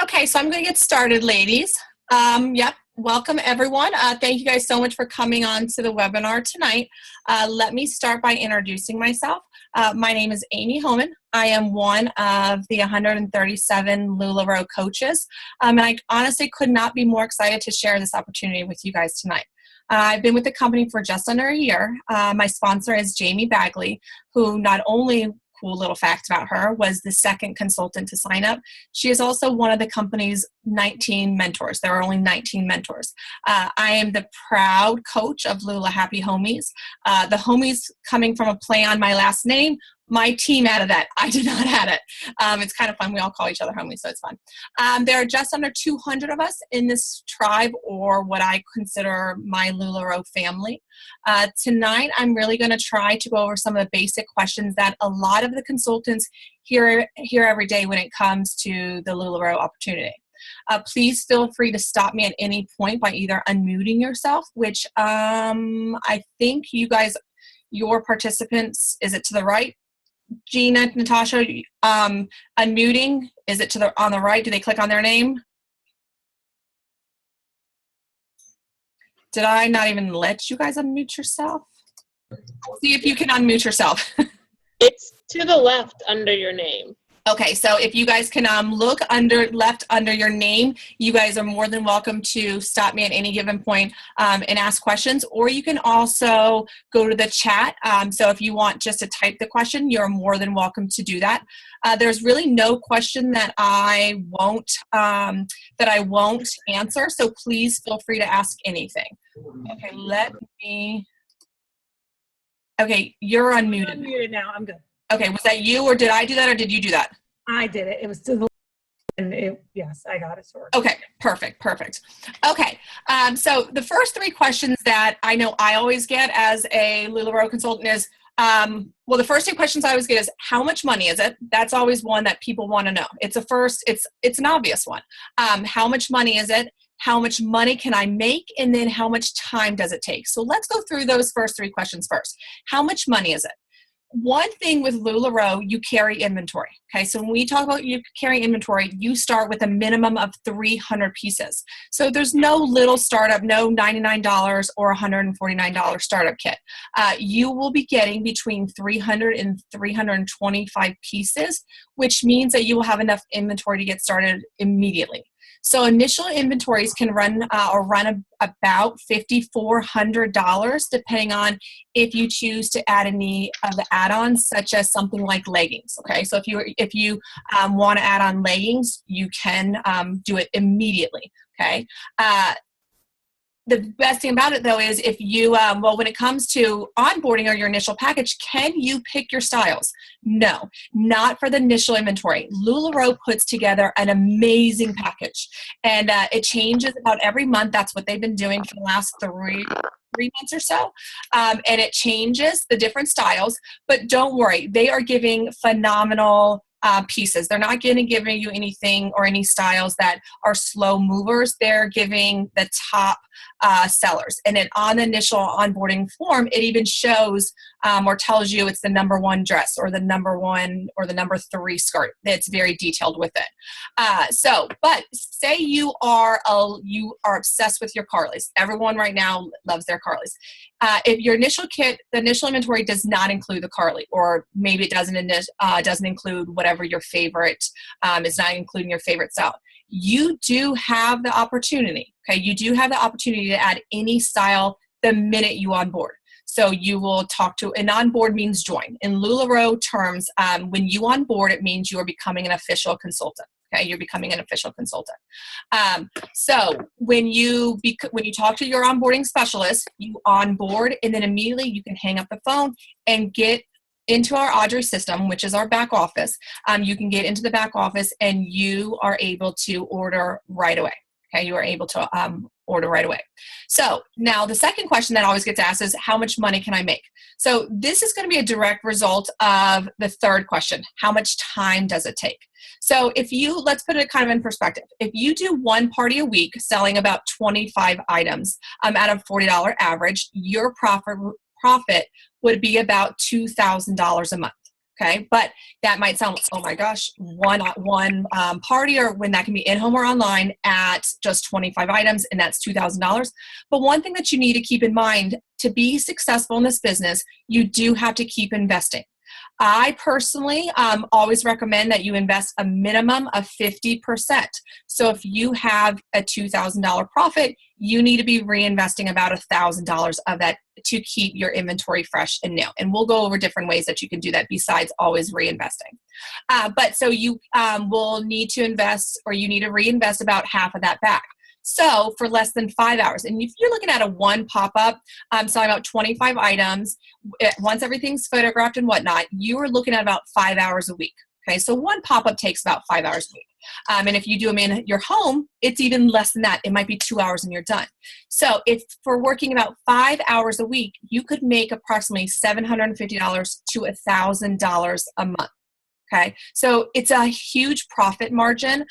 Okay, so I'm going to get started, ladies. Yep, welcome everyone. Thank you guys so much for coming on to the webinar tonight. Let me start by introducing myself. My name is Amy Homan. I am one of the 137 LuLaRoe coaches, and I honestly could not be more excited to share this opportunity with you guys tonight. I've been with the company for just under a year. My sponsor is Jamie Bagley, who not only, cool little fact about her, was the second consultant to sign up. She is also one of the company's 19 mentors. There are only 19 mentors. I am the proud coach of Lula Happy Homies. The homies coming from a play on my last name. My team added that. I did not add it. It's kind of fun. We all call each other homies, so it's fun. There are just under 200 of us in this tribe, or what I consider my LuLaRoe family. Tonight, I'm really going to try to go over some of the basic questions that a lot of the consultants hear every day when it comes to the LuLaRoe opportunity. Please feel free to stop me at any point by either unmuting yourself, which I think you guys, your participants, is it to the right? Gina, Natasha, unmuting, is it on the right? Do they click on their name? Did I not even let you guys unmute yourself? See if you can unmute yourself. It's to the left under your name. Okay, so if you guys can look left under your name, you guys are more than welcome to stop me at any given point and ask questions, or you can also go to the chat. So if you want just to type the question, you're more than welcome to do that. There's really no question that I won't answer, so please feel free to ask anything. Okay, okay, you're unmuted. I'm unmuted now. I'm good. Okay, was that you, or did I do that, or did you do that? I did it. It was to the and yes, I got it sorted. Okay, perfect. Okay, so the first three questions that I know I always get as a LuLaRoe consultant is, well, the first two questions I always get is, how much money is it? That's always one that people want to know. It's an obvious one. How much money is it? How much money can I make? And then how much time does it take? So let's go through those first three questions first. How much money is it? One thing with LuLaRoe, you carry inventory. Okay, so when we talk about you carry inventory, you start with a minimum of 300 pieces. So there's no little startup, no $99 or $149 startup kit. You will be getting between 300 and 325 pieces, which means that you will have enough inventory to get started immediately. So initial inventories can run about $5,400, depending on if you choose to add any of the add-ons, such as something like leggings. Okay, so if you want to add on leggings, you can do it immediately. Okay. The best thing about it, though, is if you, when it comes to onboarding or your initial package, can you pick your styles? No, not for the initial inventory. LuLaRoe puts together an amazing package, and it changes about every month. That's what they've been doing for the last three months or so, and it changes the different styles. But don't worry, they are giving phenomenal pieces. They're not going to give you anything or any styles that are slow movers. They're giving the top sellers. And then on the initial onboarding form, it even shows or tells you it's the number one dress or the number one or the number three skirt. It's very detailed with it. But say you are obsessed with your Carleys. Everyone right now loves their Carleys. If your initial kit, the initial inventory does not include the Carley, or maybe it doesn't include whatever your favorite is not including your favorite style, you do have the opportunity. Okay, you do have the opportunity to add any style the minute you onboard. So you will talk to, and onboard means join. In LuLaRoe terms, when you onboard, it means you are becoming an official consultant. Okay, you're becoming an official consultant. So when you talk to your onboarding specialist, you onboard, and then immediately you can hang up the phone and get into our Audrey system, which is our back office. You can get into the back office and you are able to order right away. Okay, you are able to order right away. So now the second question that always gets asked is, how much money can I make? So this is going to be a direct result of the third question. How much time does it take? So let's put it kind of in perspective. If you do one party a week selling about 25 items out of $40 average, your profit would be about $2,000 a month. Okay, but that might sound, oh my gosh, one party, or when that can be in home or online at just 25 items, and that's $2,000. But one thing that you need to keep in mind, to be successful in this business, you do have to keep investing. I personally always recommend that you invest a minimum of 50%. So if you have a $2,000 profit, you need to be reinvesting about $1,000 of that to keep your inventory fresh and new. And we'll go over different ways that you can do that besides always reinvesting. But so you will need to invest, or you need to reinvest about half of that back. So for less than 5 hours, and if you're looking at a one pop-up, selling about 25 items, once everything's photographed and whatnot, you are looking at about 5 hours a week. Okay, so one pop-up takes about 5 hours a week. And if you do them in your home, it's even less than that. It might be 2 hours and you're done. So if for working about 5 hours a week, you could make approximately $750 to $1,000 a month. Okay, so it's a huge profit margin,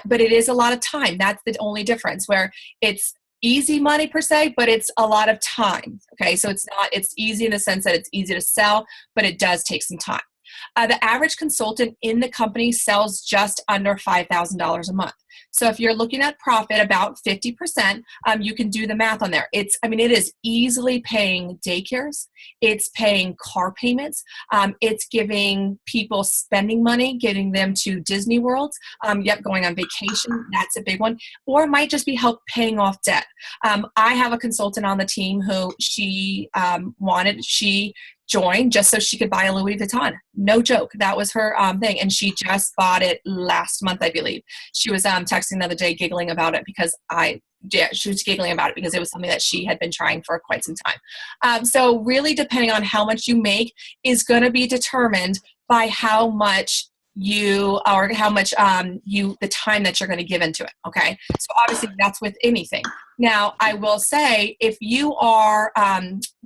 but it is a lot of time. That's the only difference, where it's easy money per se, but it's a lot of time. Okay, so it's easy in the sense that it's easy to sell, but it does take some time. The average consultant in the company sells just under $5,000 a month. So if you're looking at profit about 50%, you can do the math on there. It is easily paying daycares. It's paying car payments. It's giving people spending money, getting them to Disney World. Going on vacation. That's a big one. Or it might just be help paying off debt. I have a consultant on the team who she joined just so she could buy a Louis Vuitton. No joke. That was her thing. And she just bought it last month, I believe. She was texting the other day giggling about it because she was giggling about it because it was something that she had been trying for quite some time. So really depending on how much you make is going to be determined by how much the time that you're going to give into it. Okay. So obviously that's with anything. Now I will say, if you are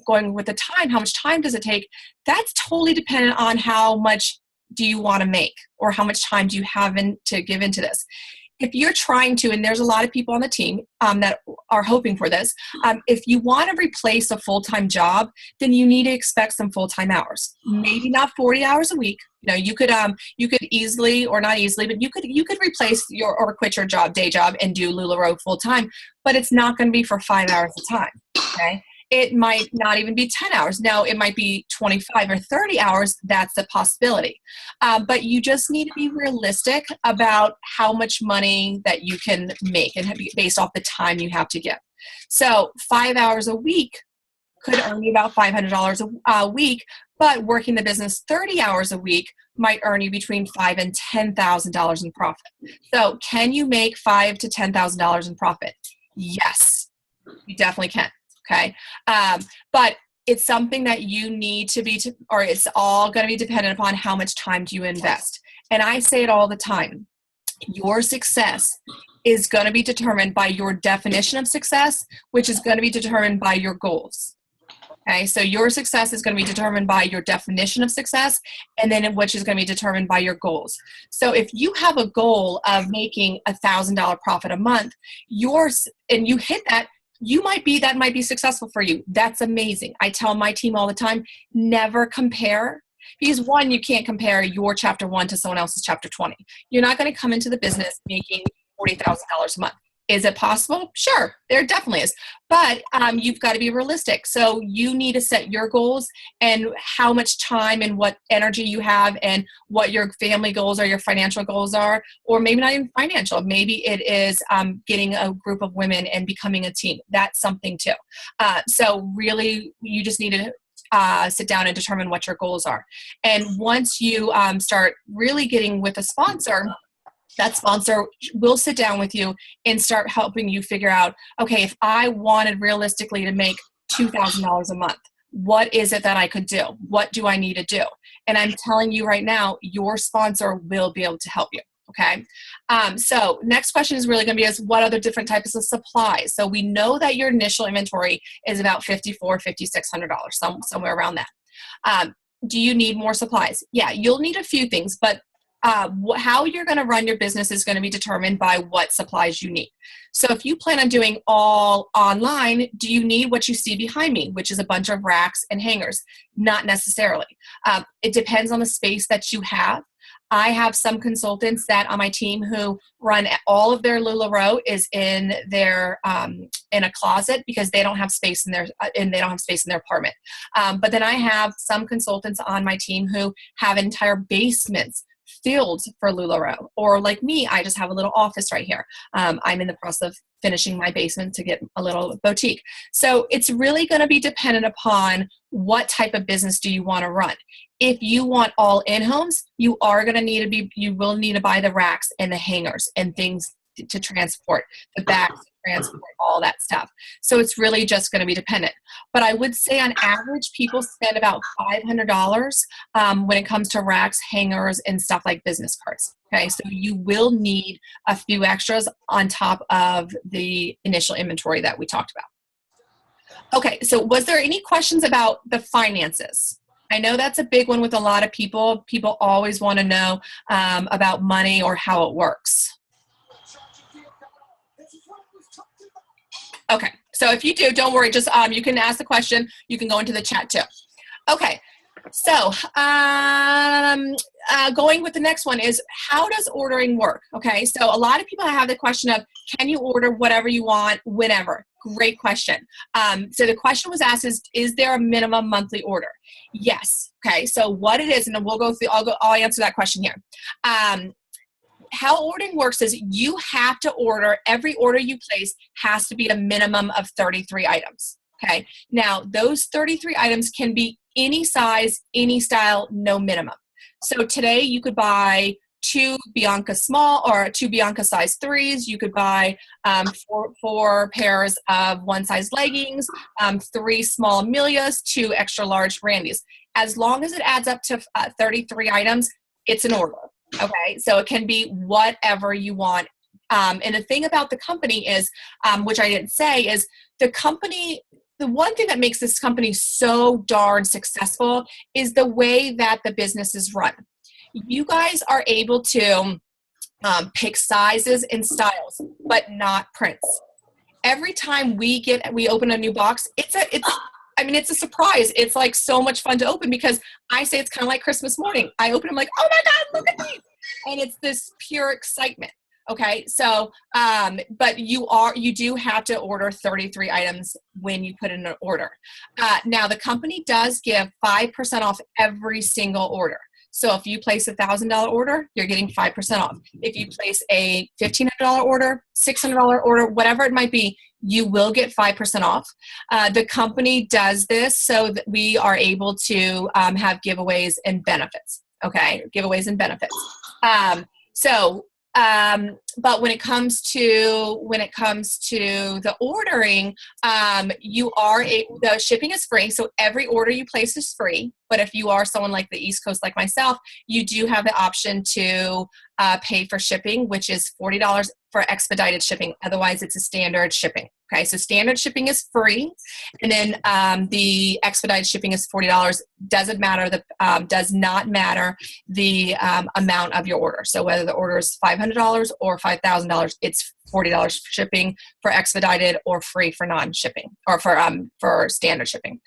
going with the time, how much time does it take? That's totally dependent on how much do you want to make, or how much time do you have to give into this. If you're trying to, and there's a lot of people on the team that are hoping for this, if you want to replace a full-time job, then you need to expect some full-time hours. Maybe not 40 hours a week. You could easily, or not easily, but you could replace or quit your day job and do LuLaRoe full-time, but it's not going to be for 5 hours a time. Okay. It might not even be 10 hours. Now, it might be 25 or 30 hours. That's a possibility. But you just need to be realistic about how much money that you can make, and based off the time you have to give. So 5 hours a week could earn you about $500 a week, but working the business 30 hours a week might earn you between $5,000 and $10,000 in profit. So can you make $5,000 to $10,000 in profit? Yes, you definitely can. Okay. But it's something that you need to or it's all going to be dependent upon how much time do you invest. And I say it all the time. Your success is going to be determined by your definition of success, which is going to be determined by your goals. Okay, so your success is going to be determined by your definition of success, and then which is going to be determined by your goals. So if you have a goal of making $1,000 profit a month, and you hit that, that might be successful for you. That's amazing. I tell my team all the time, never compare. Because one, you can't compare your chapter 1 to someone else's chapter 20. You're not going to come into the business making $40,000 a month. Is it possible? Sure, there definitely is. But you've got to be realistic. So you need to set your goals and how much time and what energy you have and what your family goals or your financial goals are, or maybe not even financial. Maybe it is getting a group of women and becoming a team. That's something too. So really, you just need to sit down and determine what your goals are. And once you start really getting with a sponsor, that sponsor will sit down with you and start helping you figure out, okay, if I wanted realistically to make $2,000 a month, what is it that I could do? What do I need to do? And I'm telling you right now, your sponsor will be able to help you. Okay. So next question is really going to be what other different types of supplies? So we know that your initial inventory is about $5,400, $5,600, somewhere around that. Do you need more supplies? Yeah, you'll need a few things, but how you're going to run your business is going to be determined by what supplies you need. So if you plan on doing all online, do you need what you see behind me, which is a bunch of racks and hangers? Not necessarily. It depends on the space that you have. I have some consultants that on my team who run all of their LuLaRoe is in their in a closet because they don't have space in their apartment. But then I have some consultants on my team who have entire basements filled for LuLaRoe, or like me, I just have a little office right here. I'm in the process of finishing my basement to get a little boutique. So it's really going to be dependent upon what type of business do you want to run. If you want all in homes, you will need to buy the racks and the hangers and things to transport, the bags to transport, all that stuff. So it's really just going to be dependent. But I would say on average, people spend about $500 when it comes to racks, hangers, and stuff like business cards. Okay, so you will need a few extras on top of the initial inventory that we talked about. Okay, so was there any questions about the finances? I know that's a big one with a lot of people. People always want to know about money or how it works. Okay, so if you do, don't worry. Just you can ask the question. You can go into the chat too. Okay, so going with the next one is, how does ordering work? Okay, so a lot of people have the question of, can you order whatever you want whenever? Great question. So the question was asked is there a minimum monthly order? Yes. Okay, so what it is, and then we'll go through. I'll answer that question here. How ordering works is you have to order, every order you place has to be a minimum of 33 items. Okay. Now, those 33 items can be any size, any style, no minimum. So today you could buy 2 Bianca small or 2 Bianca size 3s. You could buy four pairs of one size leggings, 3 small Amelias, 2 extra large Randys. As long as it adds up to 33 items, it's an order. Okay, so it can be whatever you want. And the thing about the company is, which I didn't say, is the one thing that makes this company so darn successful is the way that the business is run. You guys are able to pick sizes and styles, but not prints. Every time we open a new box, it's a surprise. It's like so much fun to open because I say it's kind of like Christmas morning. I open them like, oh my God, look at these. And it's this pure excitement. Okay. So, but you do have to order 33 items when you put in an order. Now the company does give 5% off every single order. So if you place a $1,000 order, you're getting 5% off. If you place a $1,500 order, $600 order, whatever it might be, you will get 5% off. The company does this so that we are able to have giveaways and benefits. Okay, giveaways and benefits. But when it comes to the ordering, the shipping is free. So every order you place is free. But if you are someone like the East Coast, like myself, you do have the option to pay for shipping, which is $40 for expedited shipping. Otherwise, it's a standard shipping. Okay, so standard shipping is free, and then the expedited shipping is $40. Does not matter the amount of your order. So whether the order is $500 or $5,000, it's $40 shipping for expedited or free for non-shipping or for standard shipping.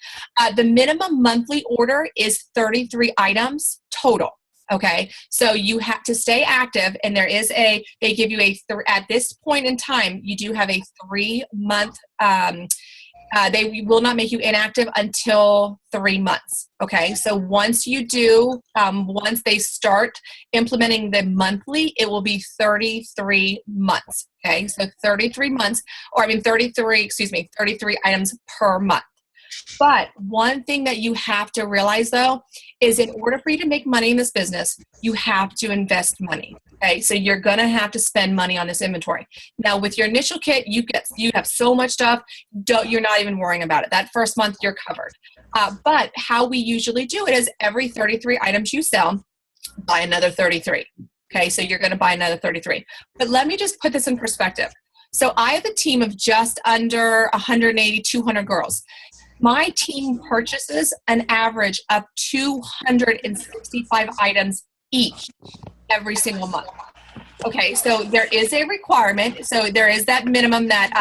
The minimum monthly order is 33 items total. Okay, so you have to stay active, and they give you at this point in time, you do have a 3-month, they will not make you inactive until 3 months. Okay, so once they start implementing the monthly, it will be 33 months. Okay, so 33 items per month. But one thing that you have to realize, though, is in order for you to make money in this business, you have to invest money. Okay, so you're going to have to spend money on this inventory. Now, with your initial kit, you have so much stuff, you're not even worrying about it. That first month, you're covered. But how we usually do it is every 33 items you sell, buy another 33. Okay, so you're going to buy another 33. But let me just put this in perspective. So I have a team of just under 180, 200 girls. My team purchases an average of 265 items each. every single month. Okay, so there is a requirement. So there is that minimum that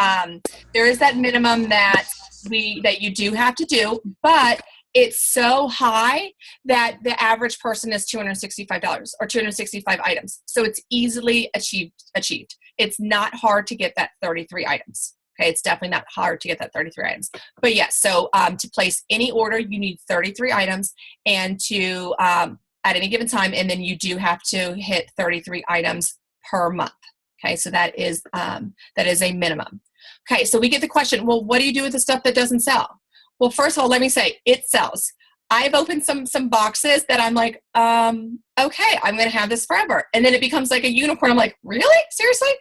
you do have to do, but it's so high that the average person is $265 or 265 items. So it's easily achieved. It's not hard to get that 33 items. Okay, it's definitely not hard to get that 33 items. But yes, so to place any order, you need 33 items and to at any given time, and then you do have to hit 33 items per month. Okay, so that is a minimum. Okay, so we get the question, well, what do you do with the stuff that doesn't sell? Well, first of all, let me say it sells. I've opened some boxes that I'm like, okay, I'm going to have this forever. And then it becomes like a unicorn. I'm like, really? Seriously?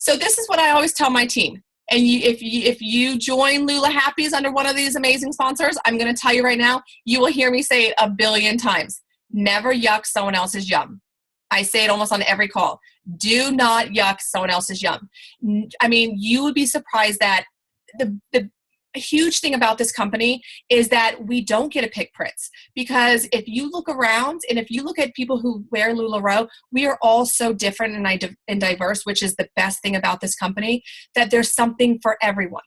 So this is what I always tell my team. And if you join Lula Happies under one of these amazing sponsors, I'm going to tell you right now, you will hear me say it a billion times. Never yuck someone else's yum. I say it almost on every call. Do not yuck someone else's yum. I mean, you would be surprised that the huge thing about this company is that we don't get to pick Pritz, because if you look around and if you look at people who wear LuLaRoe, we are all so different and diverse, which is the best thing about this company, that there's something for everyone.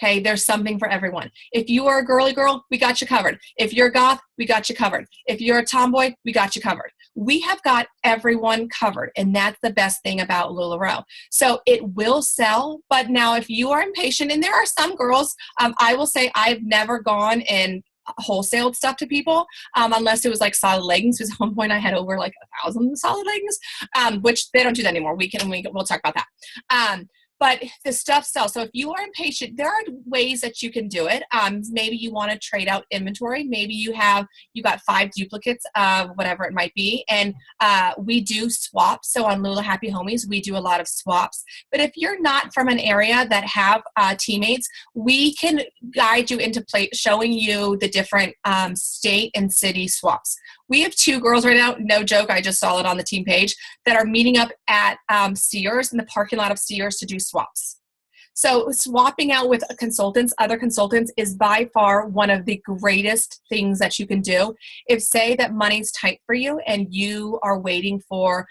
Okay, there's something for everyone. If you are a girly girl, we got you covered. If you're a goth, we got you covered. If you're a tomboy, we got you covered. We have got everyone covered, and that's the best thing about LuLaRoe. So it will sell, but now if you are impatient, and there are some girls, I will say I've never gone and wholesaled stuff to people unless it was like solid leggings, because at one point I had over like 1,000 solid leggings, which they don't do that anymore. We'll talk about that. But the stuff sells. So if you are impatient, there are ways that you can do it. Maybe you want to trade out inventory. Maybe you got 5 duplicates of whatever it might be. And we do swaps. So on Lula Happy Homies, we do a lot of swaps. But if you're not from an area that have teammates, we can guide you into showing you the different state and city swaps. We have 2 girls right now, no joke, I just saw it on the team page, that are meeting up at Sears, in the parking lot of Sears, to do swaps. So swapping out with other consultants, is by far one of the greatest things that you can do. If say that money's tight for you and you are waiting for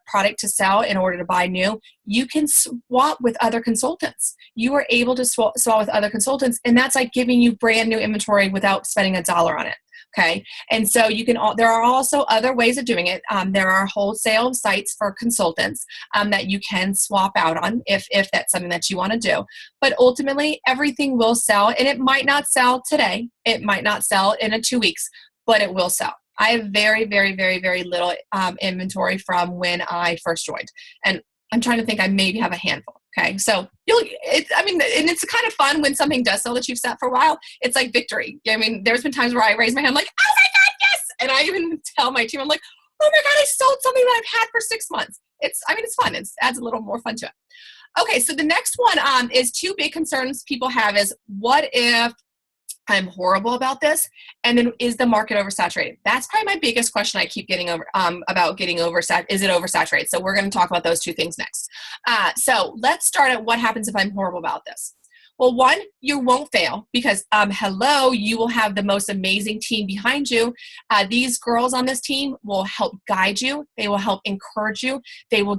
product to sell in order to buy new, you can swap with other consultants. You are able to swap with other consultants, and that's like giving you brand new inventory without spending $1 on it. Okay. And so there are also other ways of doing it. There are wholesale sites for consultants that you can swap out on if that's something that you want to do. But ultimately, everything will sell, and it might not sell today. It might not sell in 2 weeks, but it will sell. I have very, very, very, very little inventory from when I first joined. And I'm trying to think, I maybe have a handful. Okay, so and it's kind of fun when something does sell that you've sat for a while. It's like victory. I mean, there's been times where I raise my hand, like, oh my God, yes! And I even tell my team, I'm like, oh my God, I sold something that I've had for 6 months. It's fun. It adds a little more fun to it. Okay, so the next one is 2 big concerns people have is, what if I'm horrible about this? And then, is the market oversaturated? That's probably my biggest question I keep getting about getting oversaturated. Is it oversaturated? So we're going to talk about those 2 things next. So let's start at what happens if I'm horrible about this. Well, one, you won't fail, because you will have the most amazing team behind you. These girls on this team will help guide you. They will help encourage you. They will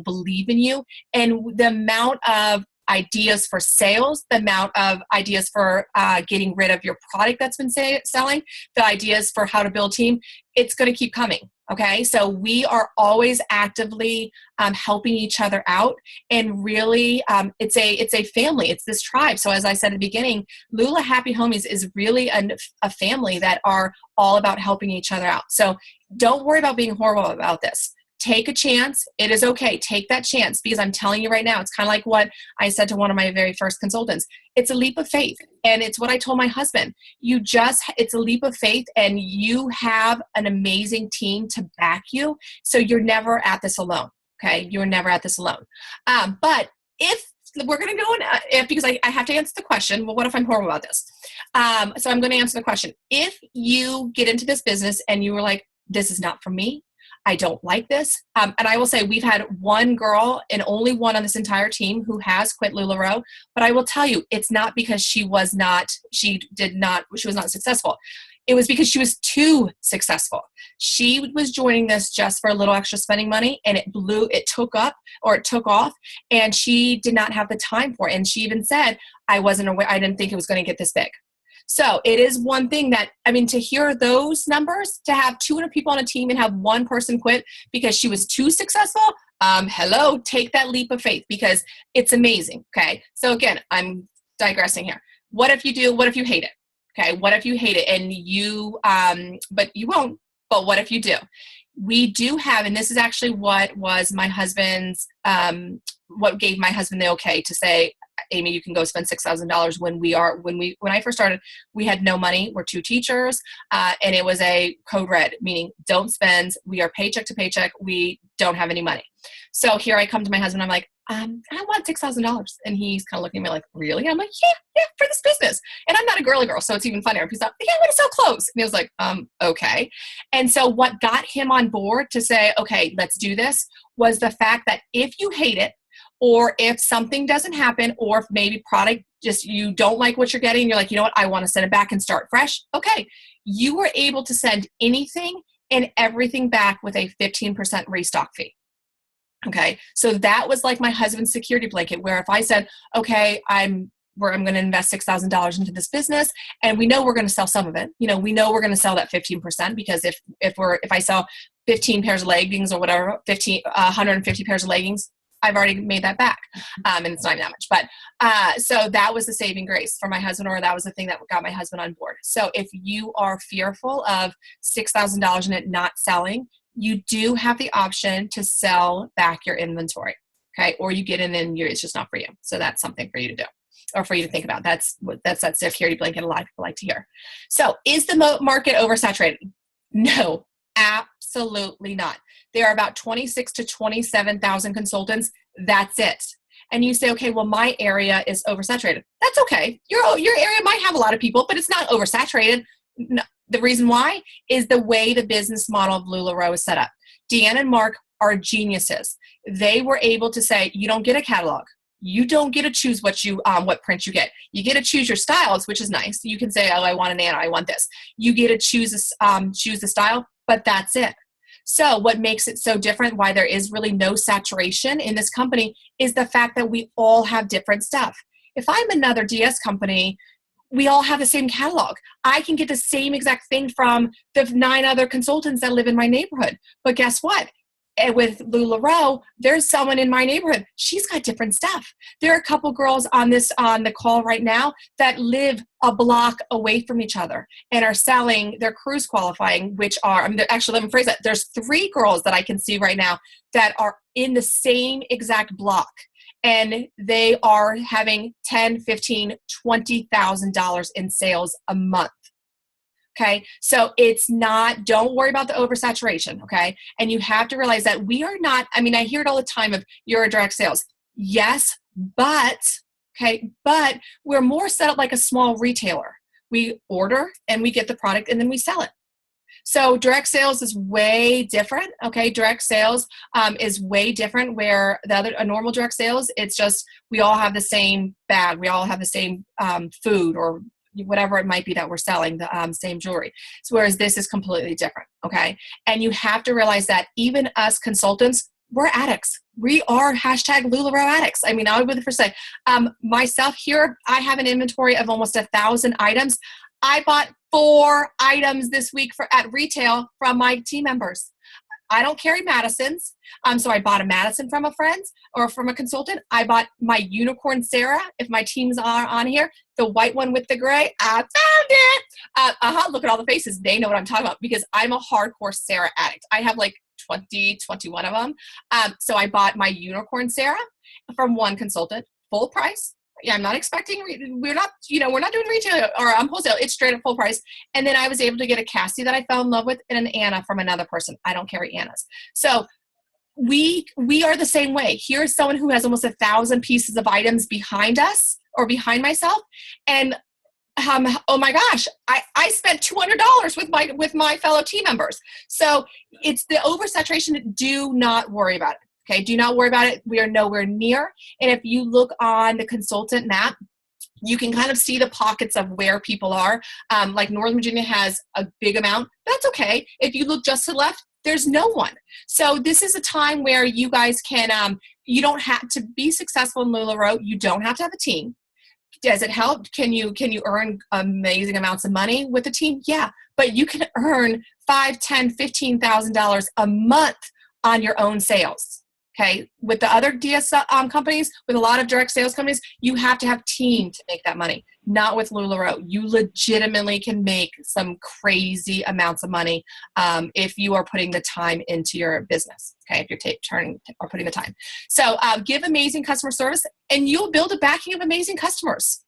believe in you. And the amount of ideas for sales, the amount of ideas for getting rid of your product that's been selling, the ideas for how to build team, it's going to keep coming. Okay, so we are always actively helping each other out, and really, it's a family. It's this tribe. So as I said at the beginning, Lula Happy Homies is really a family that are all about helping each other out. So don't worry about being horrible about this. Take a chance. It is okay. Take that chance, because I'm telling you right now, it's kind of like what I said to one of my very first consultants. It's a leap of faith. And it's what I told my husband. It's a leap of faith, and you have an amazing team to back you. So you're never at this alone. Okay. You're never at this alone. But if we're going to go in, because I have to answer the question, well, what if I'm horrible about this? So I'm going to answer the question. If you get into this business and you were like, this is not for me, I don't like this. And I will say we've had 1 girl and only one on this entire team who has quit LuLaRoe. But I will tell you, it's not because she was not successful. It was because she was too successful. She was joining this just for a little extra spending money, and it took off, and she did not have the time for it. And she even said, I wasn't aware, I didn't think it was going to get this big. So it is one thing that, I mean, to hear those numbers, to have 200 people on a team and have one person quit because she was too successful, hello, take that leap of faith, because it's amazing. Okay. So again, I'm digressing here. What if you hate it? Okay. What if you hate it and but you won't, but what if you do? We do have, and this is actually what was my husband's, what gave my husband the okay to say, Amy, you can go spend $6,000 when I first started, we had no money. We're 2 teachers. And it was a code red, meaning don't spend. We are paycheck to paycheck. We don't have any money. So here I come to my husband. I'm like, I want $6,000. And he's kind of looking at me like, really? I'm like, yeah, for this business. And I'm not a girly girl. So it's even funnier. He's like, yeah, I want to sell clothes. And he was like, okay. And so what got him on board to say, okay, let's do this, was the fact that if you hate it, or if something doesn't happen, or if maybe product just, you don't like what you're getting, you're like, you know what, I want to send it back and start fresh. Okay. You were able to send anything and everything back with a 15% restock fee. Okay. So that was like my husband's security blanket, where if I said, okay, I'm going to invest $6,000 into this business, and we know we're going to sell some of it. You know, we know we're going to sell that 15%, because if I sell 15 pairs of leggings or whatever, 150 pairs of leggings, I've already made that back. And it's not even that much, but, so that was the saving grace for my husband, or that was the thing that got my husband on board. So if you are fearful of $6,000 in it not selling, you do have the option to sell back your inventory. Okay. Or you get in and it's just not for you. So that's something for you to do, or for you to think about. That's that security blanket a lot of people like to hear. So is the market oversaturated? No, absolutely not. There are about 26 to 27,000 consultants. That's it. And you say, okay, well, my area is oversaturated. That's okay. Your area might have a lot of people, but it's not oversaturated. No, the reason why is the way the business model of LuLaRoe is set up. Deanna and Mark are geniuses. They were able to say, you don't get a catalog. You don't get to choose what print you get. You get to choose your styles, which is nice. You can say, oh, I want an Anna, I want this. You get to choose the style, but that's it. So what makes it so different, why there is really no saturation in this company, is the fact that we all have different stuff. If I'm another DS company, we all have the same catalog. I can get the same exact thing from the 9 other consultants that live in my neighborhood. But guess what? With LuLaRoe, there's someone in my neighborhood. She's got different stuff. There are a couple girls on the call right now that live a block away from each other and are selling their cruise qualifying, which are, actually, let me phrase that. There's 3 girls that I can see right now that are in the same exact block, and they are having $10,000, $15,000, $20,000 in sales a month. Okay. So it's not, don't worry about the oversaturation. Okay. And you have to realize that we are not, I hear it all the time of you're a direct sales. Yes, but we're more set up like a small retailer. We order and we get the product and then we sell it. So direct sales is way different. Okay. Direct sales is way different, where a normal direct sales, it's just, we all have the same bag. We all have the same food or whatever it might be that we're selling, the same jewelry. So whereas this is completely different, okay? And you have to realize that even us consultants, we're addicts. We are #LuLaRoe addicts. I would be the first to say, myself here, I have an inventory of almost 1,000 items. I bought 4 items this week at retail from my team members. I don't carry Madison's. So I bought a Madison from a friend or from a consultant. I bought my unicorn Sarah, if my teams are on here, the white one with the gray. I found it. Look at all the faces. They know what I'm talking about, because I'm a hardcore Sarah addict. I have like 20, 21 of them. So I bought my unicorn Sarah from one consultant, full price. Yeah, I'm not expecting, we're not doing retail or wholesale. It's straight up full price. And then I was able to get a Cassie that I fell in love with and an Anna from another person. I don't carry Annas. So we are the same way. Here's someone who has almost 1,000 pieces of items behind us or behind myself. And oh my gosh, I spent $200 with my fellow team members. So it's the oversaturation. Do not worry about it. Okay, do not worry about it. We are nowhere near. And if you look on the consultant map, You can kind of see the pockets of where people are. Like Northern Virginia has a big amount. That's okay. If you look just to the left, there's no one. So this is a time where you guys can, you don't have to be successful in LuLaRoe. You don't have to have a team. Does it help? Can you earn amazing amounts of money with a team? Yeah, but you can earn $5, $10, $15,000 a month on your own sales. Okay, with the other DS companies, with a lot of direct sales companies, you have to have team to make that money. Not with LuLaRoe. You legitimately can make some crazy amounts of money if you are putting the time into your business. Okay, if you're turning or putting the time. So give amazing customer service, and you'll build a backing of amazing customers.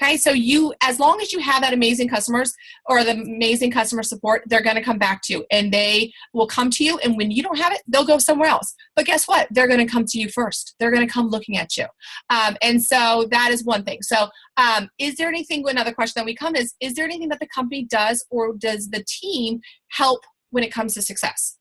Okay, so as long as you have that amazing customers or the amazing customer support, they're going to come back to you, and they will come to you. And when you don't have it, they'll go somewhere else. But guess what? They're going to come to you first. They're going to come looking at you. And so that is one thing. So is there anything, another question that we come is there anything that the company does or does the team help when it comes to success?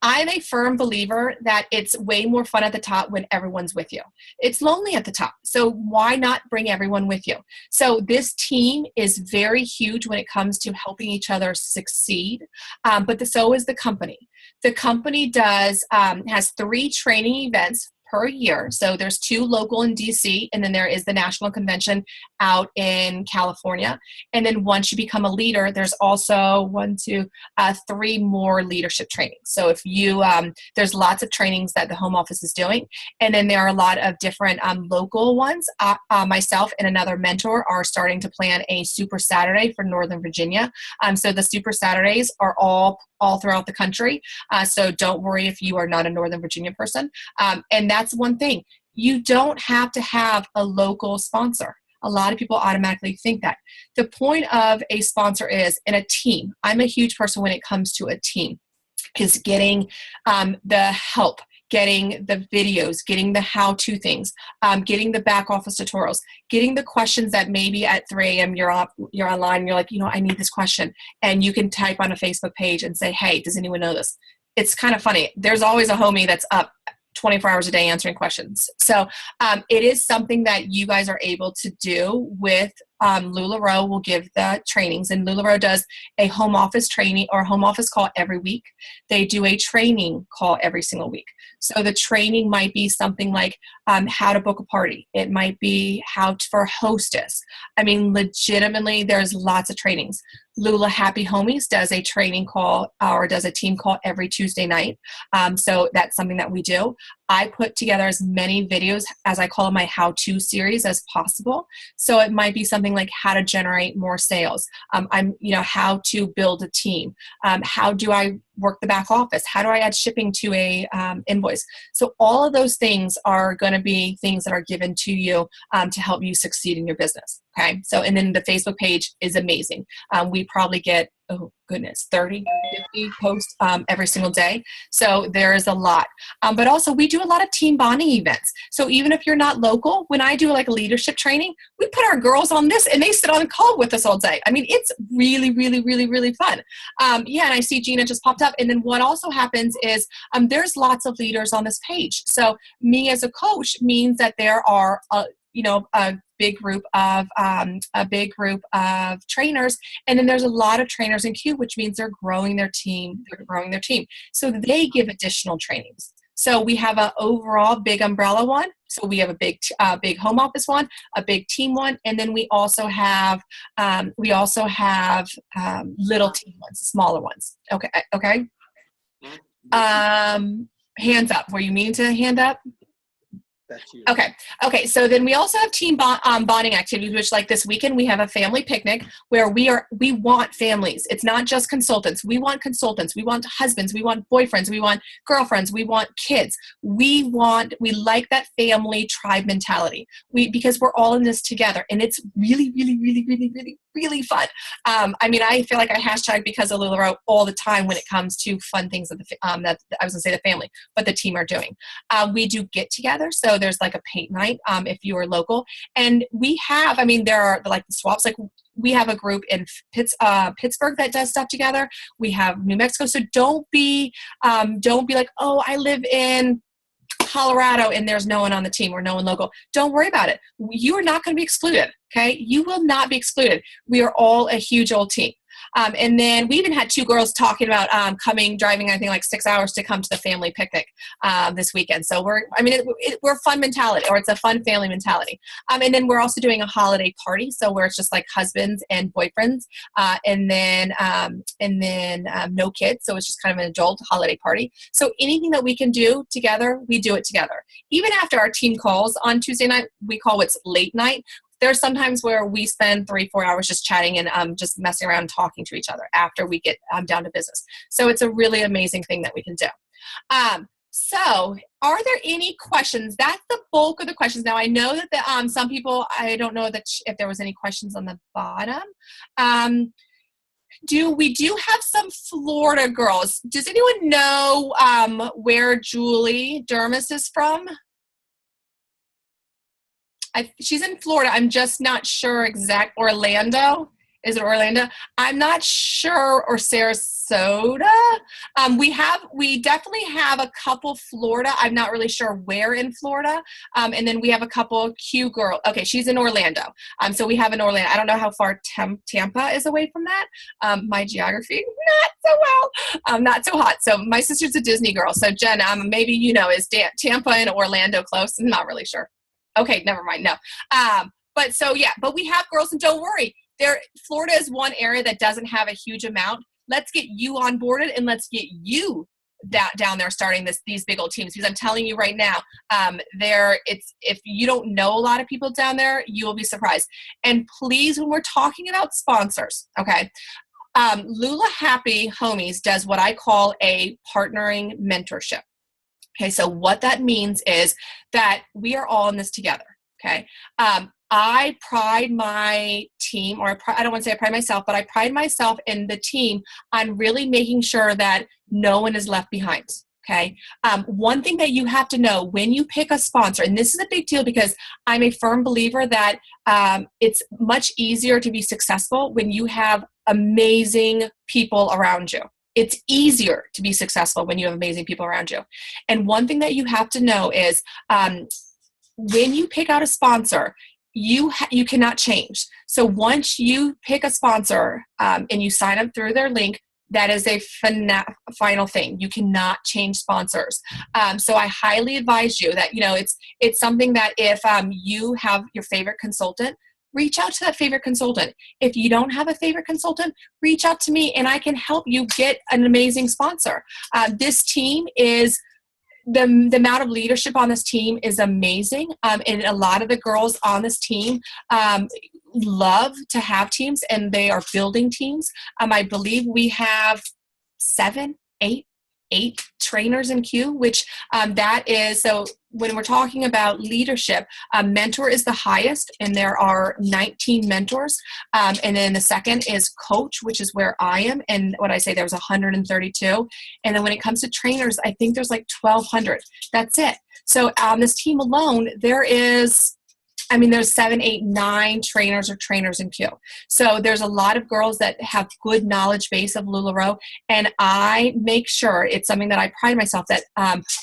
I'm a firm believer that it's way more fun at the top when everyone's with you. It's lonely at the top, so why not bring everyone with you? So this team is very huge when it comes to helping each other succeed, but so is the company. The company has 3 training events per year. So there's 2 local in DC, and then there is the national convention out in California. And then once you become a leader, there's also 3 more leadership trainings. So if you, there's lots of trainings that the home office is doing. And then there are a lot of different local ones. Myself and another mentor are starting to plan a Super Saturday for Northern Virginia. So the Super Saturdays are all throughout the country. So don't worry if you are not a Northern Virginia person. And that's one thing. You don't have to have a local sponsor. A lot of people automatically think that. The point of a sponsor is in a team. I'm a huge person when it comes to a team, is getting the help, getting the videos, getting the how-to things, getting the back office tutorials, getting the questions that maybe at 3 a.m. you're online and you're like, I need this question. And you can type on a Facebook page and say, hey, does anyone know this? It's kind of funny. There's always a homie that's up 24 hours a day answering questions. So it is something that you guys are able to do with LuLaRoe will give the trainings, and LuLaRoe does a home office training or home office call every week. They do a training call every single week. So the training might be something like how to book a party. It might be for hostess. I mean, legitimately, there's lots of trainings. Lula Happy Homies does a training call or does a team call every Tuesday night. So that's something that we do. I put together as many videos, as I call my how-to series, as possible. So it might be something like how to generate more sales. How to build a team. How do I work the back office? How do I add shipping to a invoice? So all of those things are going to be things that are given to you to help you succeed in your business. Okay. So, and then the Facebook page is amazing. We probably get, 30, 50 posts every single day. So there is a lot. But also we do a lot of team bonding events. So even if you're not local, when I do like a leadership training, we put our girls on this and they sit on a call with us all day. I mean, it's really, really, really, really fun. And I see Gina just popped up. And then what also happens is there's lots of leaders on this page. So me as a coach means that there are a big group of trainers, and then there's a lot of trainers in queue, which means they're growing their team. So they give additional trainings. So we have an overall big umbrella one. So we have a big home office one, a big team one, and then we also have little team ones, smaller ones. Okay. Hands up. Were you meaning to hand up? Okay. So then we also have team bonding activities, which like this weekend we have a family picnic where we want families. It's not just consultants. We want consultants. We want husbands. We want boyfriends. We want girlfriends. We want kids. We like that family tribe mentality. Because we're all in this together, and it's really, really, really, really, really, really fun. I feel like I hashtag because of LuLaRoe all the time when it comes to fun things that the family, but the team are doing. We do get-together, so there's like a paint night if you are local, and we have. There are like the swaps. Like we have a group in Pittsburgh that does stuff together. We have New Mexico, so don't be like, oh, I live in Colorado and there's no one on the team or no one local, don't worry about it. You are not going to be excluded. Okay. You will not be excluded. We are all a huge old team. And then we even had 2 girls talking about driving, I think, like 6 hours to come to the family picnic this weekend. So we're a fun mentality, or it's a fun family mentality. And then we're also doing a holiday party, so where it's just like husbands and boyfriends, and then no kids. So it's just kind of an adult holiday party. So anything that we can do together, we do it together. Even after our team calls on Tuesday night, we call what's late night. There's sometimes where we spend 3-4 hours just chatting and just messing around and talking to each other after we get down to business. So it's a really amazing thing that we can do. So are there any questions? That's the bulk of the questions. Now, I know that some people, I don't know that if there was any questions on the bottom. We do have some Florida girls. Does anyone know where Julie Dermis is from? She's in Florida. I'm just not sure exact. Orlando? Is it Orlando? I'm not sure. Or Sarasota? We definitely have a couple Florida. I'm not really sure where in Florida. And then we have a couple Q girl. Okay, she's in Orlando. So we have in Orlando. I don't know how far Tampa is away from that. My geography, not so well. Not so hot. So my sister's a Disney girl. So Jen, maybe is Tampa and Orlando close? I'm not really sure. Okay, never mind. No. But we have girls, and don't worry. Florida is one area that doesn't have a huge amount. Let's get you onboarded, and let's get you down there starting these big old teams. Because I'm telling you right now, if you don't know a lot of people down there, you will be surprised. And please, when we're talking about sponsors, okay, Lula Happy Homies does what I call a partnering mentorship. Okay, so what that means is that we are all in this together, okay? I pride my team, or I don't want to say I pride myself, but I pride myself in the team on really making sure that no one is left behind, okay? One thing that you have to know when you pick a sponsor, and this is a big deal because I'm a firm believer that it's much easier to be successful when you have amazing people around you. It's easier to be successful when you have amazing people around you. And one thing that you have to know is when you pick out a sponsor, you cannot change. So once you pick a sponsor and you sign up through their link, that is a final thing. You cannot change sponsors. So I highly advise you that, it's something that if you have your favorite consultant, reach out to that favorite consultant. If you don't have a favorite consultant, reach out to me and I can help you get an amazing sponsor. This team is, the amount of leadership on this team is amazing. And a lot of the girls on this team love to have teams, and they are building teams. I believe we have 8 trainers in Q, which that is, so when we're talking about leadership, mentor is the highest, and there are 19 mentors. And then the second is coach, which is where I am. And what I say, there's 132. And then when it comes to trainers, I think there's like 1,200. That's it. So on this team alone, there's 7, 8, 9 trainers or trainers in Q. So there's a lot of girls that have good knowledge base of LuLaRoe, and I make sure, it's something that I pride myself that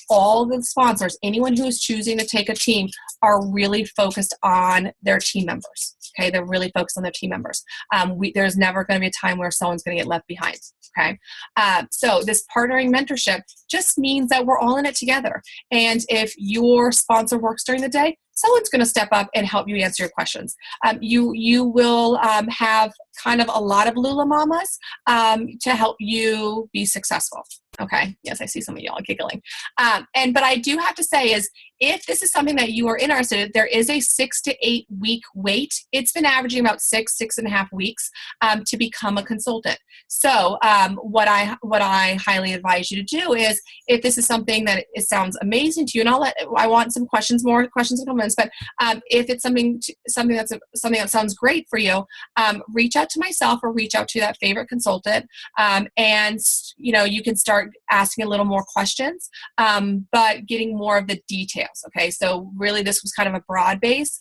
all the sponsors, anyone who is choosing to take a team, are really focused on their team members. Okay, they're really focused on their team members. There's never going to be a time where someone's going to get left behind. Okay, so this partnering mentorship just means that we're all in it together. And if your sponsor works during the day, someone's going to step up and help you answer your questions. You will have kind of a lot of Lula Mamas to help you be successful. Okay. Yes, I see some of y'all giggling. But I do have to say is, if this is something that you are interested in, there is a 6 to 8 week wait. It's been averaging about 6.5 weeks to become a consultant. So what I highly advise you to do is, if this is something that it sounds amazing to you, and I want some more questions and comments, but if it's something that sounds great for you, reach out to myself or reach out to that favorite consultant, and you can start asking a little more questions, but getting more of the details. Okay, so really this was kind of a broad base.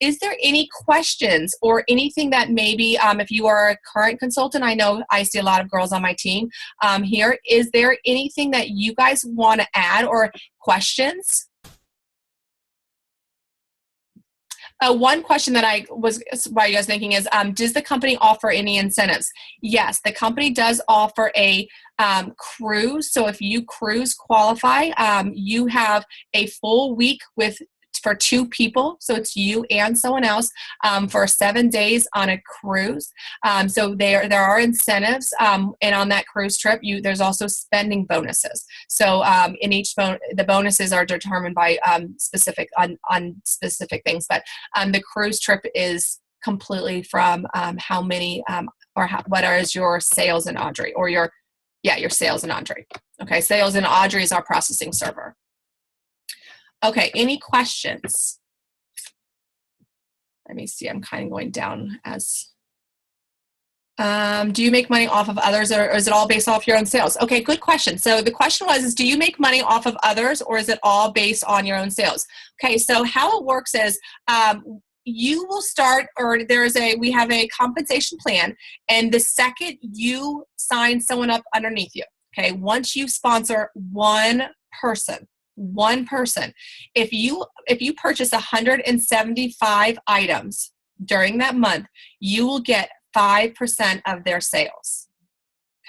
Is there any questions or anything that maybe, if you are a current consultant, I know I see a lot of girls on my team here, is there anything that you guys want to add or questions? One question that I was, why you guys thinking is, does the company offer any incentives? Yes, the company does offer a cruise. So if you cruise qualify, you have a full week for 2 people. So it's you and someone else for 7 days on a cruise. So there are incentives, and on that cruise trip, there's also spending bonuses. So in each the bonuses are determined by specific things, but the cruise trip is completely from how many what is your sales in Audrey, or your sales in Audrey. Okay, sales in Audrey is our processing server. Okay, any questions? Let me see, I'm kind of going down as, do you make money off of others, or is it all based off your own sales? Okay, good question. So the question was, do you make money off of others, or is it all based on your own sales? Okay, so how it works is, you will start, or we have a compensation plan, and the second you sign someone up underneath you, okay, once you sponsor one person, if you purchase 175 items during that month, you will get 5% of their sales.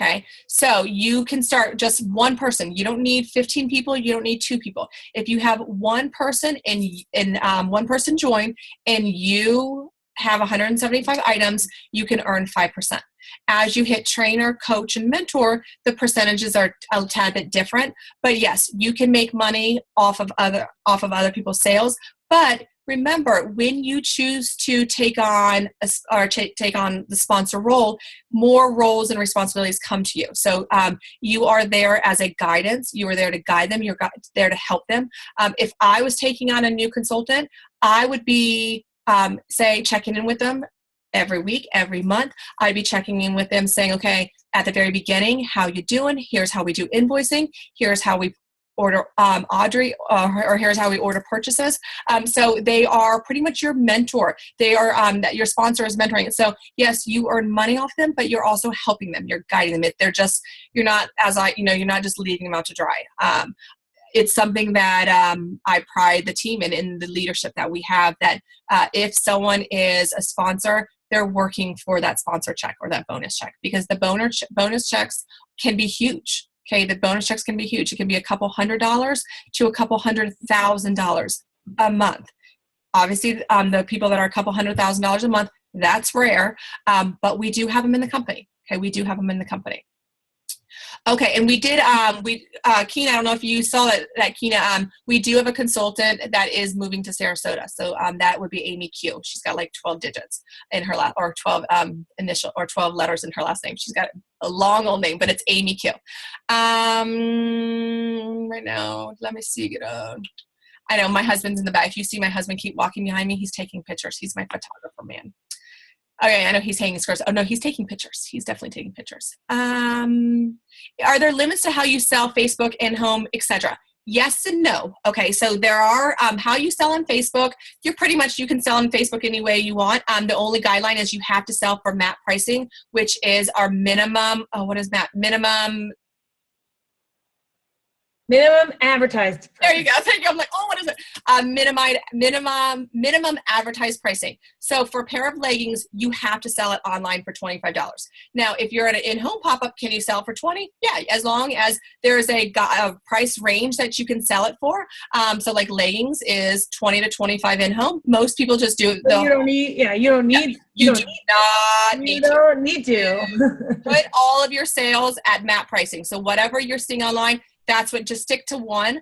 Okay, so you can start just one person. You don't need 15 people. You don't need 2 people. If you have one person and one person join, and you have 175 items, you can earn 5%. As you hit trainer, coach, and mentor, the percentages are a tad bit different. But yes, you can make money off of other people's sales. But remember, when you choose to take on the sponsor role, more roles and responsibilities come to you. So you are there as a guidance. You are there to guide them. You're there to help them. If I was taking on a new consultant, I would be checking in with them every week, every month. I'd be checking in with them saying, okay, at the very beginning, how you doing? Here's how we do invoicing. Here's how we order Audrey, or here's how we order purchases. So they are pretty much your mentor. They are your sponsor is mentoring. So yes, you earn money off them, but you're also helping them. You're guiding them. You're not just leaving them out to dry. It's something that I pride the team in the leadership that we have, that if someone is a sponsor, they're working for that sponsor check or that bonus check, because the bonus checks can be huge. Okay, the bonus checks can be huge. It can be a couple $100s to a couple $100,000 a month. Obviously, the people that are a couple $100,000 a month, that's rare, but we do have them in the company. Okay, we do have them in the company. Okay, and we did, Keena, I don't know if you saw that Keena, we do have a consultant that is moving to Sarasota. So that would be Amy Q. She's got like 12 digits in her last, or 12 initial, or 12 letters in her last name. She's got a long old name, but it's Amy Q. Right now, let me see. I know my husband's in the back. If you see my husband keep walking behind me, he's taking pictures. He's my photographer man. Okay, I know he's hanging skirts. Oh no, he's taking pictures. He's definitely taking pictures. Are there limits to how you sell Facebook, in-home, etc.? Yes and no. Okay, so there are how you sell on Facebook. You can sell on Facebook any way you want. The only guideline is you have to sell for MAP pricing, which is our minimum. Oh, what is MAP? Minimum advertised. There you go. Thank you. I'm like, oh, what is it? Minimum advertised pricing. So for a pair of leggings, you have to sell it online for $25. Now, if you're at an in-home pop-up, can you sell for $20? Yeah, as long as there's a price range that you can sell it for. So like leggings is $20 to $25 in-home. Most people just do it. You don't need to. Put all of your sales at MAP pricing. So whatever you're seeing online, just stick to one.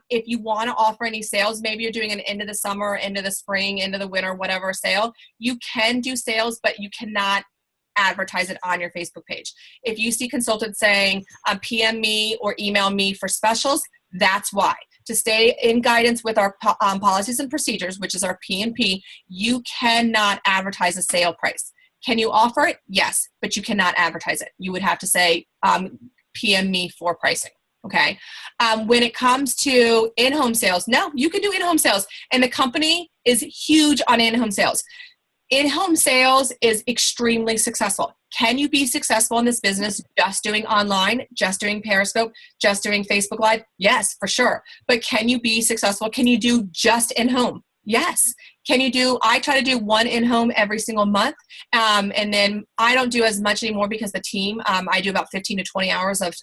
If you want to offer any sales, maybe you're doing an end of the summer, end of the spring, end of the winter, whatever sale, you can do sales, but you cannot advertise it on your Facebook page. If you see consultants saying, PM me or email me for specials, that's why. To stay in guidance with our policies and procedures, which is our P&P, you cannot advertise a sale price. Can you offer it? Yes, but you cannot advertise it. You would have to say, PM me for pricing. Okay. When it comes to in-home sales, no, you can do in-home sales, and the company is huge on in-home sales. In-home sales is extremely successful. Can you be successful in this business just doing online, just doing Periscope, just doing Facebook Live? Yes, for sure. But can you be successful? Can you do just in-home? Yes. I try to do one in-home every single month. And then I don't do as much anymore because the team, I do about 15 to 20 hours of,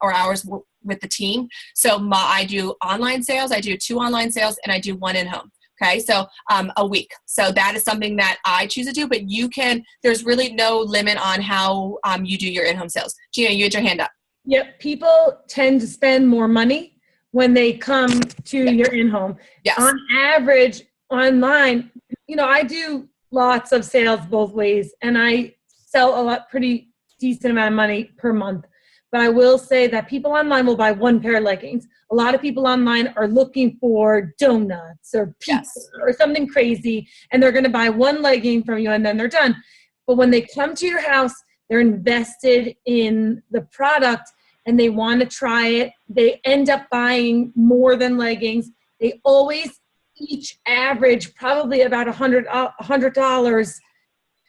or hours with the team. So I do online sales, I do 2 online sales, and I do 1 in-home. Okay. So, a week. So that is something that I choose to do, but there's really no limit on how, you do your in-home sales. Gina, you had your hand up. Yep. People tend to spend more money when they come to your in-home. Yes. On average, online, I do lots of sales both ways, and I sell pretty decent amount of money per month. But I will say that people online will buy 1 pair of leggings. A lot of people online are looking for donuts or pizza or something crazy, and they're going to buy 1 legging from you and then they're done. But when they come to your house, they're invested in the product and they want to try it. They end up buying more than leggings. They always each average probably about $100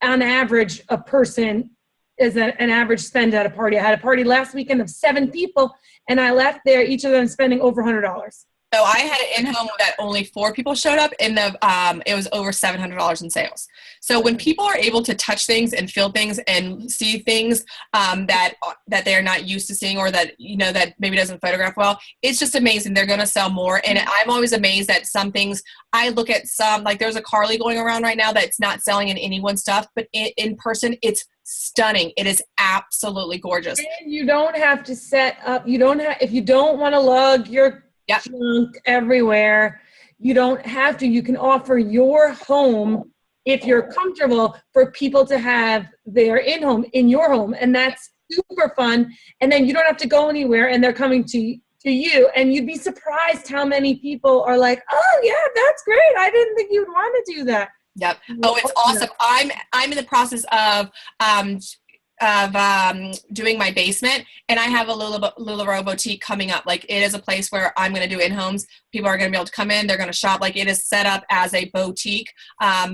on average a person is an average spend at a party. I had a party last weekend of 7 people, and I left there, each of them spending over $100. So I had an in-home that only 4 people showed up, and it was over $700 in sales. So when people are able to touch things and feel things and see things that they're not used to seeing, or that that maybe doesn't photograph well, it's just amazing. They're going to sell more. And I'm always amazed at some things. I look at some, like there's a Carly going around right now that's not selling in anyone's stuff, but in person, it's stunning. It is absolutely gorgeous. And you don't have to set up. If you don't want to lug your junk everywhere, you don't have to. You can offer your home, if you're comfortable, for people to have their in-home in your home, and that's super fun. And then you don't have to go anywhere, and they're coming to you, and you'd be surprised how many people are like, oh yeah, that's great, I didn't think you'd want to do that. Yep. Oh, it's awesome. I'm in the process of doing my basement, and I have a LuLaRoe boutique coming up. Like, it is a place where I'm going to do in-homes. People are going to be able to come in, they're going to shop. Like, it is set up as a boutique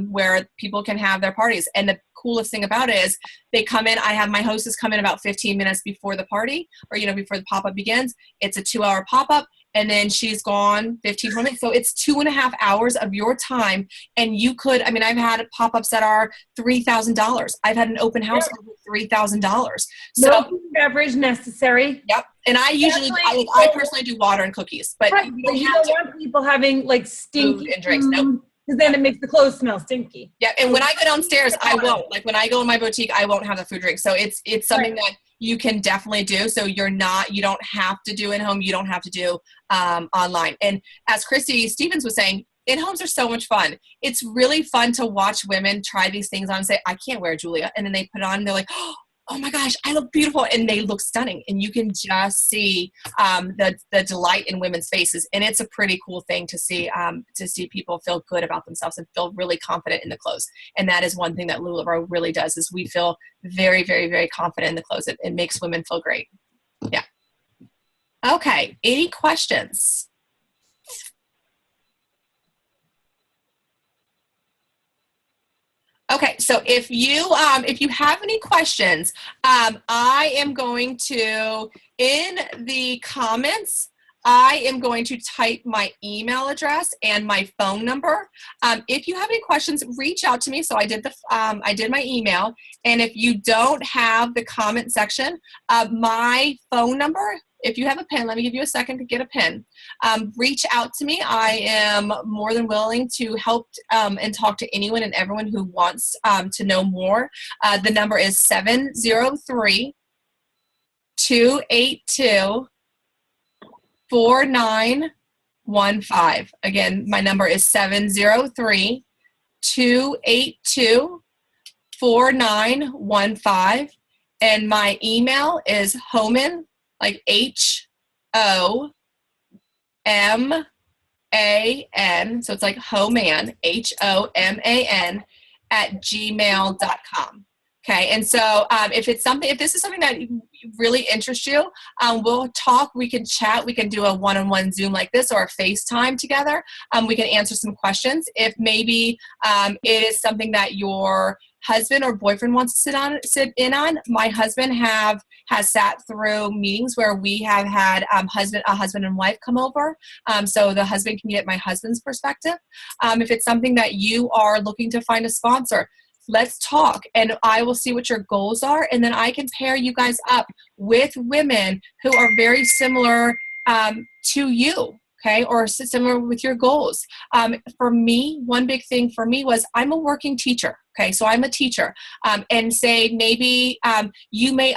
where people can have their parties. And the coolest thing about it is they come in, I have my hostess come in about 15 minutes before the party, or before the pop-up begins. It's a 2-hour pop-up, and then she's gone 15, 20 minutes. So it's 2.5 hours of your time. And I've had pop-ups that are $3,000. I've had an open house over $3,000. So, no food and beverage necessary. Yep. And I personally do water and cookies, but right. You don't want people having like stinky food and drinks. Nope. Because then it makes the clothes smell stinky. Yeah, and when I go downstairs, I won't. Like, when I go in my boutique, I won't have the food drink. So it's something that you can definitely do. So you don't have to do in-home. You don't have to do online. And as Christy Stevens was saying, in-homes are so much fun. It's really fun to watch women try these things on and say, I can't wear Julia. And then they put it on and they're like, oh my gosh, I look beautiful. And they look stunning. And you can just see the delight in women's faces. And it's a pretty cool thing to see people feel good about themselves and feel really confident in the clothes. And that is one thing that LuLaRoe really does, is we feel very, very, very confident in the clothes. It makes women feel great. Yeah. Okay. Any questions? Okay, so if you have any questions, I am going to, in the comments, I am going to type my email address and my phone number. If you have any questions, reach out to me. So I did my email, and if you don't have the comment section, my phone number. If you have a pen, let me give you a second to get a pen. Reach out to me. I am more than willing to help and talk to anyone and everyone who wants to know more. The number is 703-282-4915. Again, my number is 703-282-4915. And my email is Homan, like HOMAN. So it's like Homan, HOMAN @gmail.com. Okay. And so if this is something that really interests you, we'll talk, we can chat, we can do a one-on-one Zoom like this, or a FaceTime together. We can answer some questions. If maybe it is something that you're husband or boyfriend wants to sit in on. My husband has sat through meetings where we have had a husband and wife come over, so the husband can get my husband's perspective. If it's something that you are looking to find a sponsor, let's talk, and I will see what your goals are, and then I can pair you guys up with women who are very similar to you, okay, or similar with your goals. For me, one big thing for me was I'm a working teacher, okay, so I'm a teacher, and say maybe you may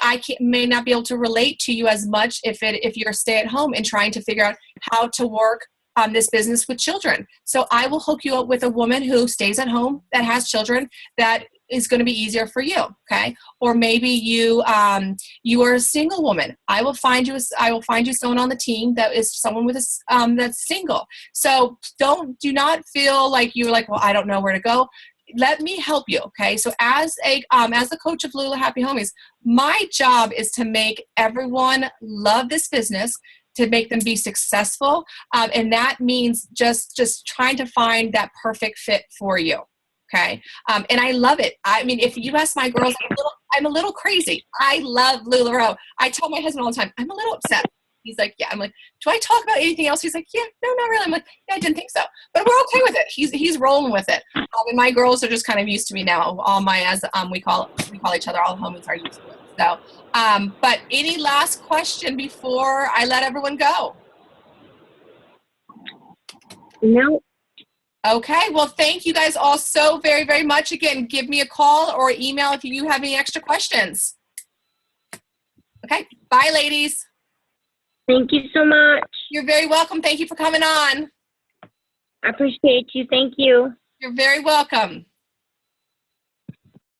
not be able to relate to you as much if you're stay at home and trying to figure out how to work this business with children. So I will hook you up with a woman who stays at home that has children that is going to be easier for you, okay? Or maybe you are a single woman. I will find you someone on the team that is someone with that's single. So do not feel like you're like, well, I don't know where to go. Let me help you, okay? So as the coach of Lula Happy Homies, my job is to make everyone love this business, to make them be successful, and that means just trying to find that perfect fit for you, okay? And I love it. I mean, if you ask my girls, I'm a little crazy. I love LuLaRoe. I tell my husband all the time, I'm a little upset. He's like, yeah. I'm like, do I talk about anything else? He's like, yeah, no, not really. I'm like, yeah, I didn't think so. But we're okay with it. He's rolling with it. And my girls are just kind of used to me now. All my, we call each other, all homies are used to it. So, but any last question before I let everyone go? No. Okay. Well, thank you guys all so very, very much. Again, give me a call or email if you have any extra questions. Okay. Bye, ladies. Thank you so much. You're very welcome. Thank you for coming on. I appreciate you. Thank you. You're very welcome.